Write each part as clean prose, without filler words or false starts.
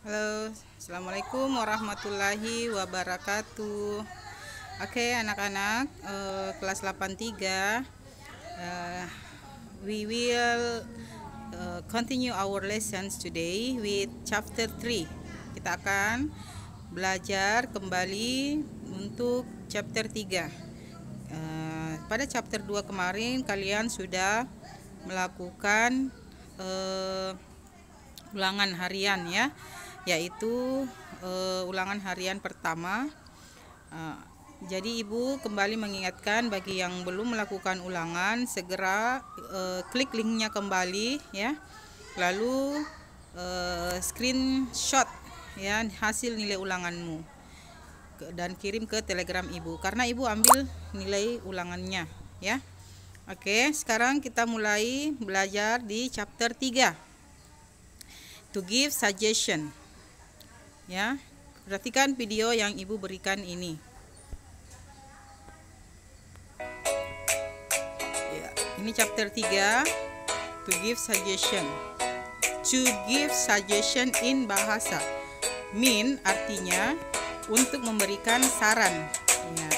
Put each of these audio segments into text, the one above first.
Halo, assalamualaikum warahmatullahi wabarakatuh. Oke, anak-anak, kelas 83, we will continue our lessons today with chapter 3. Kita akan belajar kembali untuk chapter 3. Pada chapter 2 kemarin kalian sudah melakukan ulangan harian ya, yaitu ulangan harian pertama. Jadi ibu kembali mengingatkan bagi yang belum melakukan ulangan, segera klik linknya kembali ya, lalu screenshot ya hasil nilai ulanganmu dan kirim ke telegram ibu, karena ibu ambil nilai ulangannya ya. Oke, sekarang kita mulai belajar di chapter 3, to give suggestion ya. Perhatikan video yang ibu berikan ini ya, ini chapter 3, to give suggestion. To give suggestion in bahasa mean artinya untuk memberikan saran ya,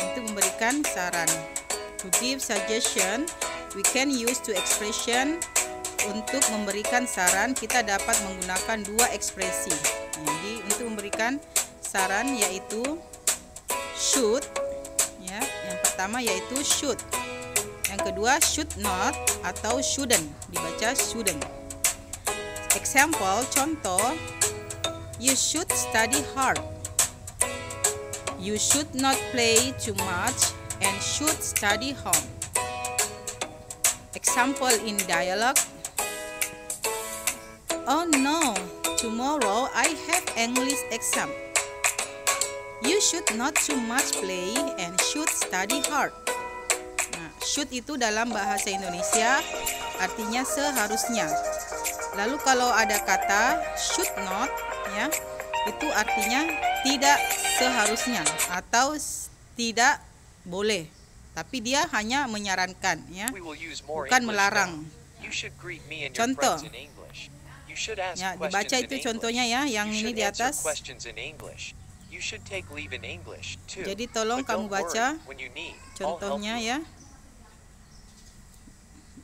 untuk memberikan saran. To give suggestion we can use two expression. Untuk memberikan saran kita dapat menggunakan dua ekspresi. Jadi untuk memberikan saran yaitu should ya. Yang pertama yaitu should. Yang kedua should not atau shouldn't, dibaca shouldn't. Example, contoh, you should study hard. You should not play too much and should study hard. Example in dialogue, oh no, tomorrow I have English exam. You should not too much play and should study hard. Nah, should itu dalam bahasa Indonesia artinya seharusnya. Lalu kalau ada kata should not ya, itu artinya tidak seharusnya atau tidak boleh. Tapi dia hanya menyarankan ya, bukan melarang. Contoh ya, dibaca itu contohnya ya, yang ini di atas. Jadi tolong kamu baca contohnya ya.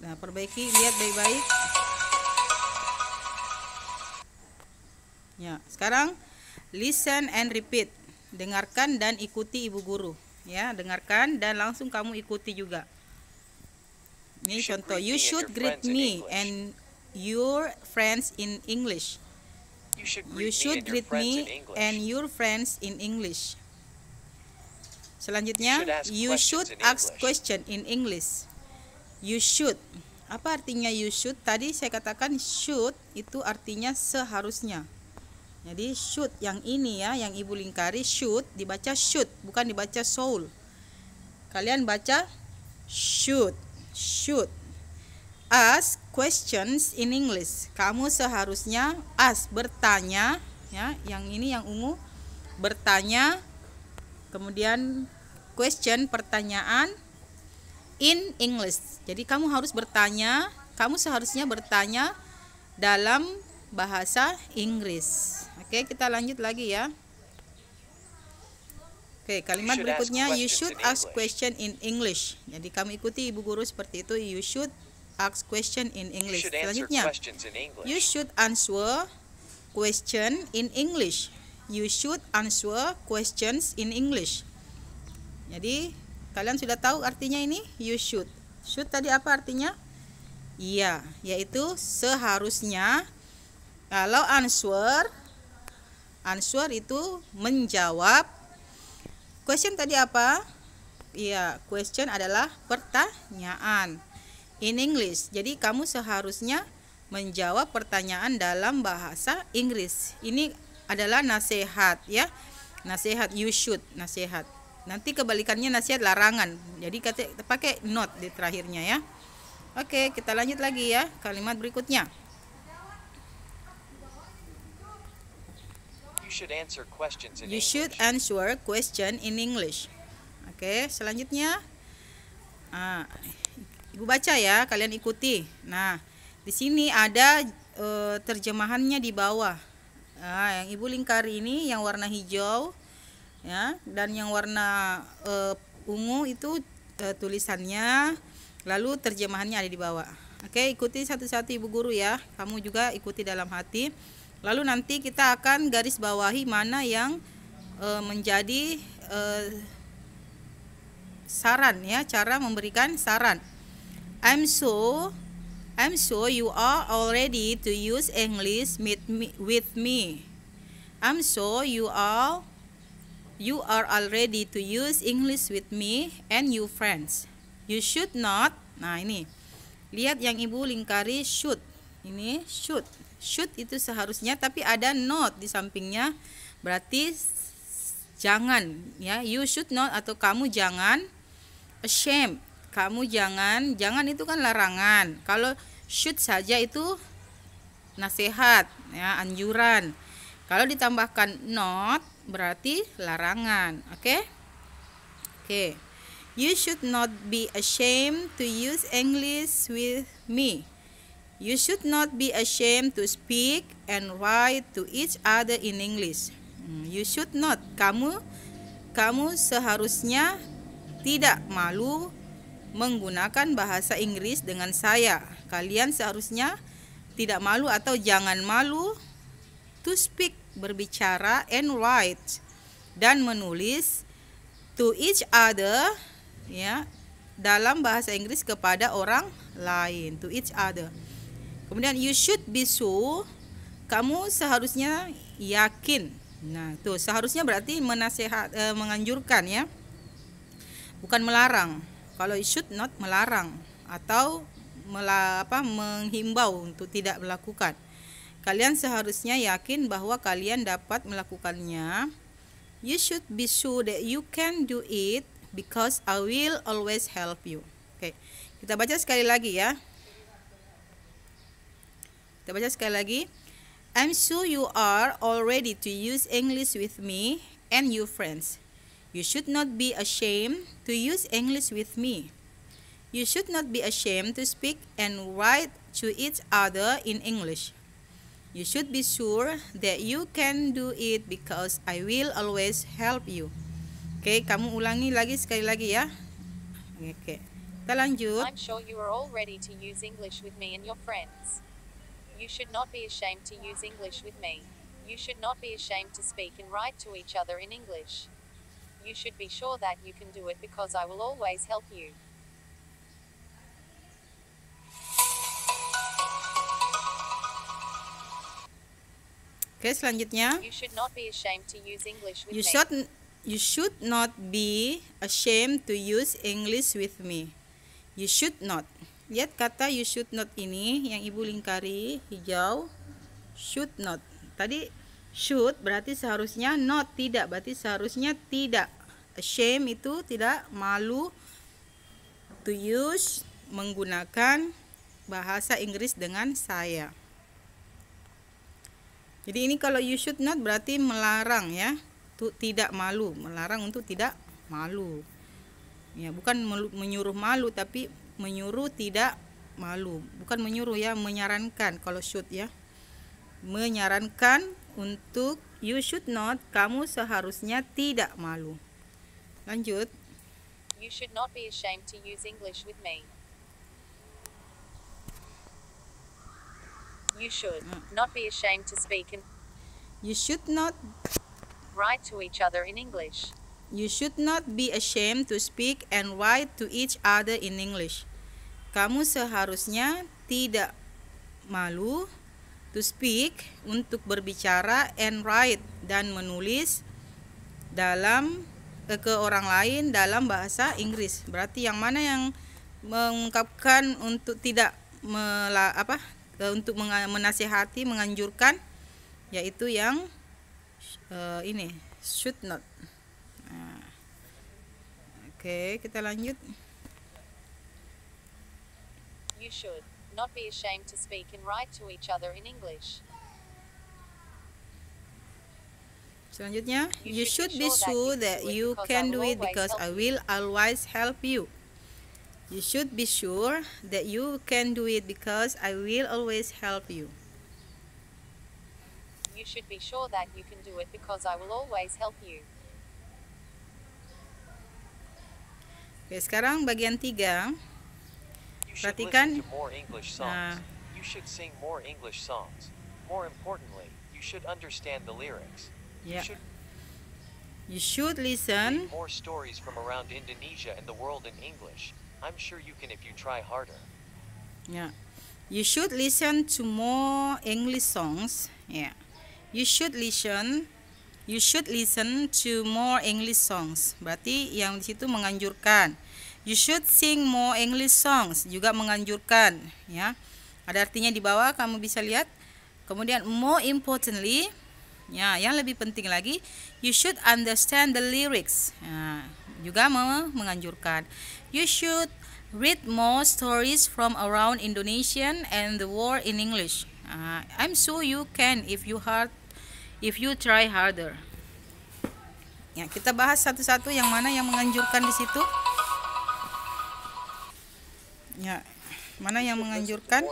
Nah, perbaiki, lihat baik-baik. Ya, sekarang listen and repeat. Dengarkan dan ikuti ibu guru ya, dengarkan dan langsung kamu ikuti juga. Ini contoh, you should greet me and your friends in English. You should greet me and your friends in English. Selanjutnya, you should ask question in English. You should. Apa artinya you should? Tadi saya katakan should itu artinya seharusnya. Jadi should yang ini ya, yang ibu lingkari should dibaca should, bukan dibaca soul. Kalian baca should. Should. Ask questions in English. Kamu seharusnya ask, bertanya ya, yang ini yang ungu bertanya, kemudian question pertanyaan in English. Jadi kamu harus bertanya, kamu seharusnya bertanya dalam bahasa Inggris. Oke, kita lanjut lagi ya. Oke, kalimat berikutnya, you should ask question in English. Jadi kamu ikuti ibu guru seperti itu, you should ask question in English. Selanjutnya, you should answer question in English. You should answer questions in English. Jadi kalian sudah tahu artinya ini, you should. Should tadi apa artinya? Iya, yaitu seharusnya. Kalau answer itu menjawab. Question tadi apa? Iya, question adalah pertanyaan in English. Jadi kamu seharusnya menjawab pertanyaan dalam bahasa Inggris. Ini adalah nasihat ya. Nasihat, you should, nasihat. Nanti kebalikannya nasihat, larangan. Jadi pakai not di terakhirnya ya. Oke, kita lanjut lagi ya. Kalimat berikutnya. You should answer question in English. Oke, selanjutnya ibu baca ya, kalian ikuti. Nah, di sini ada terjemahannya di bawah. Yang ibu lingkari ini yang warna hijau, ya, dan yang warna ungu itu tulisannya, lalu terjemahannya ada di bawah. Oke, ikuti satu-satu ibu guru ya. Kamu juga ikuti dalam hati. Lalu nanti kita akan garis bawahi mana yang menjadi saran ya, cara memberikan saran. I'm so you are all ready to use English with me. I'm so you are all ready to use English with me and your friends. You should not. Nah, ini. Lihat yang ibu lingkari should. Ini should. Should itu seharusnya, tapi ada not di sampingnya. Berarti jangan ya. You should not atau kamu jangan. Ashamed. Kamu jangan itu kan larangan. Kalau should saja itu nasihat ya, anjuran. Kalau ditambahkan not berarti larangan. Oke? Oke. You should not be ashamed to use English with me. You should not be ashamed to speak and write to each other in English. You should not. Kamu seharusnya tidak malu menggunakan bahasa Inggris dengan saya. Kalian seharusnya tidak malu atau jangan malu to speak, berbicara, and write, dan menulis to each other ya, dalam bahasa Inggris kepada orang lain, to each other. Kemudian you should be sure, kamu seharusnya yakin. Nah, tuh seharusnya berarti menganjurkan ya, bukan melarang. Kalau you should not melarang atau menghimbau untuk tidak melakukan. Kalian seharusnya yakin bahwa kalian dapat melakukannya. You should be sure that you can do it because I will always help you. Oke, kita baca sekali lagi ya. Kita baca sekali lagi. I'm sure you are all ready to use English with me and your friends. You should not be ashamed to use English with me. You should not be ashamed to speak and write to each other in English. You should be sure that you can do it because I will always help you. Oke, kamu ulangi lagi sekali lagi ya. Oke, kita lanjut. I'm sure you are all ready to use English with me and your friends. You should not be ashamed to use English with me. You should not be ashamed to speak and write to each other in English. You should be sure that you can do it because I will always help you. Oke, selanjutnya. You should not be ashamed to use English with me. You should not be ashamed to use English with me. You should not. Lihat kata you should not ini yang ibu lingkari hijau. Should not. Tadi should berarti seharusnya, not tidak berarti seharusnya tidak. Ashamed itu tidak malu. To use menggunakan bahasa Inggris dengan saya. Jadi ini kalau you should not berarti melarang ya. Tidak malu, melarang untuk tidak malu. Ya, bukan menyuruh malu tapi menyuruh tidak malu. Bukan menyuruh ya, menyarankan kalau should ya. Menyarankan untuk you should not, kamu seharusnya tidak malu. Lanjut. You should not be ashamed to use English with me. You should not be ashamed to speak and You should not write to each other in English. You should not be ashamed to speak and write to each other in English. Kamu seharusnya tidak malu to speak, untuk berbicara, and write, dan menulis dalam ke orang lain dalam bahasa Inggris. Berarti yang mana yang mengungkapkan untuk tidak untuk menasihati, menganjurkan, yaitu yang ini should not. Nah. Oke, kita lanjut. You should not be ashamed to speak and write to each other in English. Selanjutnya, you should be sure that you can do it because I will always help you. You should be sure that you can do it because I will always help you. You You should be sure that you can do it because I will always help you. Oke, sekarang bagian 3. You should Perhatikan. listen to more English songs. You should sing more English songs. More importantly, you should understand the lyrics. Ya. You should Read listen. more stories from around Indonesia and the world in English. I'm sure you can if you try harder. Ya. You should listen to more English songs. Ya. You should listen to more English songs. Berarti yang di situ menganjurkan. You should sing more English songs, juga menganjurkan, ya. Ada artinya di bawah, kamu bisa lihat. Kemudian more importantly, ya, yang lebih penting lagi, you should understand the lyrics. Ya, juga menganjurkan. You should read more stories from around Indonesia and the world in English. I'm sure you can if you try harder. Ya, kita bahas satu-satu yang mana yang menganjurkan di situ. Ya, mana yang menganjurkan?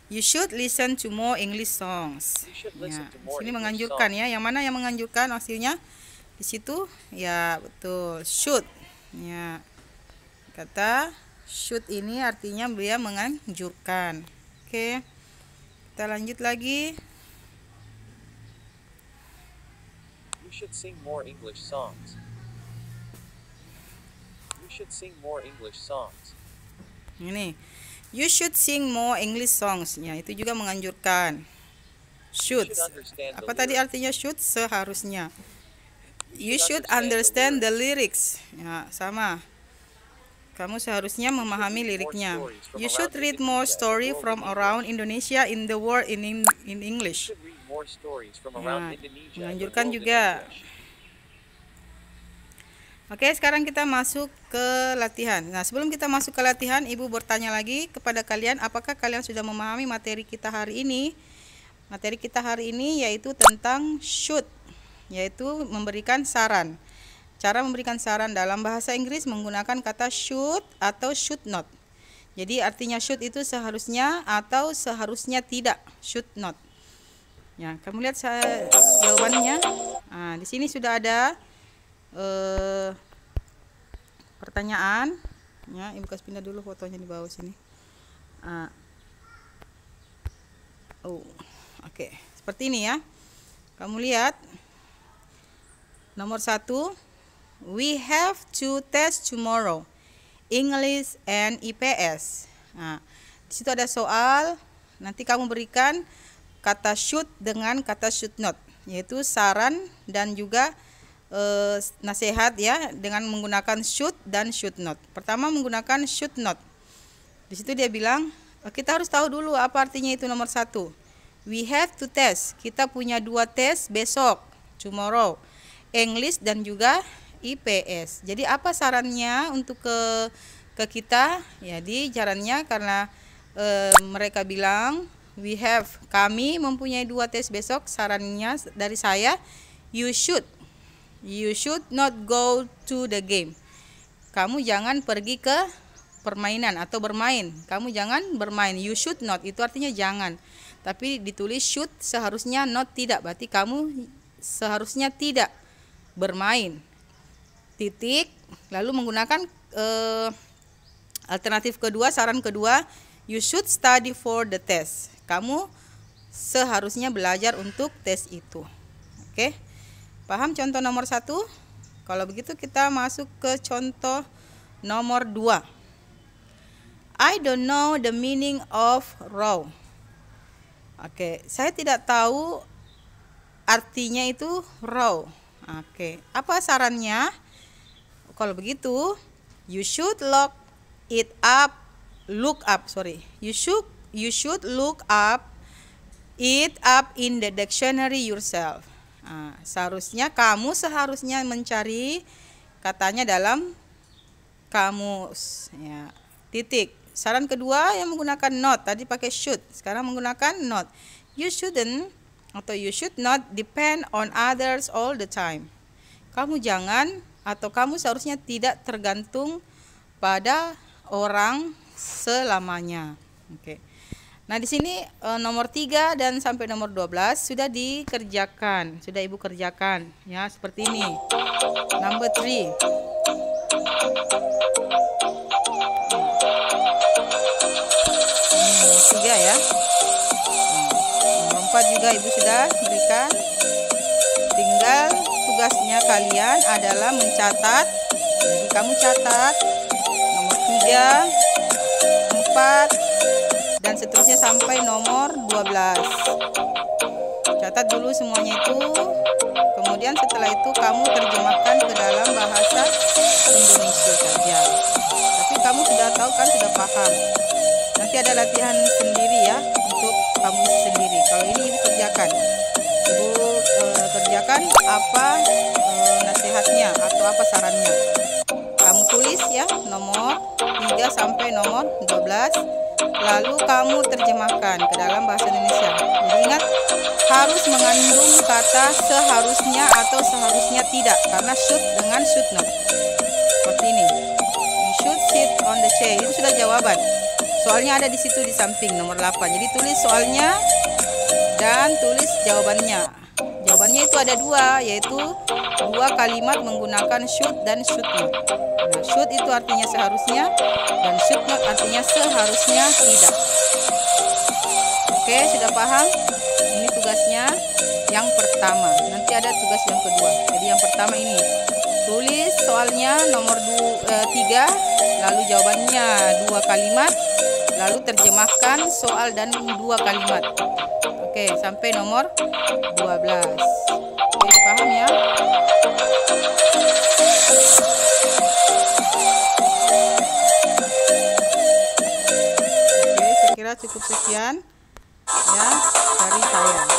You should listen to more English songs. Ya, sini menganjurkan ya. Yang mana yang menganjurkan hasilnya? Di situ ya betul, should. Ya. Kata should ini artinya dia menganjurkan. Oke. Kita lanjut lagi. You should sing more English songs. You should sing more English songs. Ini, you should sing more English songs. Ya, itu juga menganjurkan. Should. Apa tadi artinya should? Seharusnya. You should understand the lyrics. Ya, sama. Kamu seharusnya memahami liriknya. You should read more story from around Indonesia in the world in English. Ya, menganjurkan juga. Oke, sekarang kita masuk ke latihan. Nah, sebelum kita masuk ke latihan, Ibu bertanya lagi kepada kalian, apakah kalian sudah memahami materi kita hari ini? Materi kita hari ini yaitu tentang should, yaitu memberikan saran. Cara memberikan saran dalam bahasa Inggris menggunakan kata should atau should not. Jadi artinya should itu seharusnya atau seharusnya tidak, should not. Ya, kamu lihat jawabannya. Nah, di sini sudah ada pertanyaan. Ya, Ibu kasih pindah dulu fotonya di bawah sini. Oke. Seperti ini ya. Kamu lihat. Nomor 1, we have to test tomorrow, English and IPS. Nah, di situ ada soal. Nanti kamu berikan kata should dengan kata should not, yaitu saran dan juga nasihat ya, dengan menggunakan should dan should not. Pertama menggunakan should not. Di situ dia bilang, kita harus tahu dulu apa artinya itu. Nomor 1, we have to test. Kita punya 2 tes besok, tomorrow, English dan juga IPS. Jadi apa sarannya untuk ke kita? Jadi sarannya karena mereka bilang kami mempunyai 2 tes besok, sarannya dari saya, you should not go to the game. Kamu jangan pergi ke permainan atau bermain. Kamu jangan bermain. You should not itu artinya jangan. Tapi ditulis should, seharusnya not tidak. Berarti kamu seharusnya tidak bermain. Titik. Lalu menggunakan alternatif kedua, saran kedua, you should study for the test. Kamu seharusnya belajar untuk tes itu. Oke. Paham contoh nomor 1? Kalau begitu kita masuk ke contoh nomor 2. I don't know the meaning of row. Oke, saya tidak tahu artinya itu row. Oke, apa sarannya? Kalau begitu, you should look it up in the dictionary yourself. Nah, kamu seharusnya mencari katanya dalam kamus. Ya, titik. Saran kedua yang menggunakan not, tadi pakai should, sekarang menggunakan not. You shouldn't atau you should not depend on others all the time. Kamu jangan atau kamu seharusnya tidak tergantung pada orang selamanya. Oke. Nah, di sini nomor 3 dan sampai nomor 12 sudah dikerjakan. Sudah Ibu kerjakan ya, seperti ini. Number 3. Nomor 3 ya. Nomor 4 juga Ibu sudah berikan. Tinggal tugasnya kalian adalah mencatat. Jadi kamu catat nomor 3, 4 dan seterusnya sampai nomor 12. Catat dulu semuanya itu. Kemudian setelah itu kamu terjemahkan ke dalam bahasa Indonesia saja. Tapi kamu sudah tahu kan, sudah paham. Nanti ada latihan sendiri ya, untuk kamu sendiri. Kalau ini Ibu kerjakan. Ibu kerjakan apa nasihatnya atau apa sarannya. Kamu tulis ya nomor 3 sampai nomor 12. Lalu kamu terjemahkan ke dalam bahasa Indonesia. Jadi ingat, harus mengandung kata seharusnya atau seharusnya tidak, karena should dengan should not. Seperti ini. You should sit on the chair. Itu sudah jawaban. Soalnya ada di situ di samping nomor 8. Jadi tulis soalnya dan tulis jawabannya. Jawabannya itu ada 2, yaitu 2 kalimat menggunakan should dan should not. Nah, should itu artinya seharusnya dan should not artinya seharusnya tidak. Oke, sudah paham? Ini tugasnya yang pertama. Nanti ada tugas yang kedua. Jadi yang pertama ini, tulis soalnya nomor 3, lalu jawabannya 2 kalimat, lalu terjemahkan soal dan 2 kalimat. Oke, sampai nomor 12. Oke, paham ya? Oke, saya kira cukup sekian ya dari saya.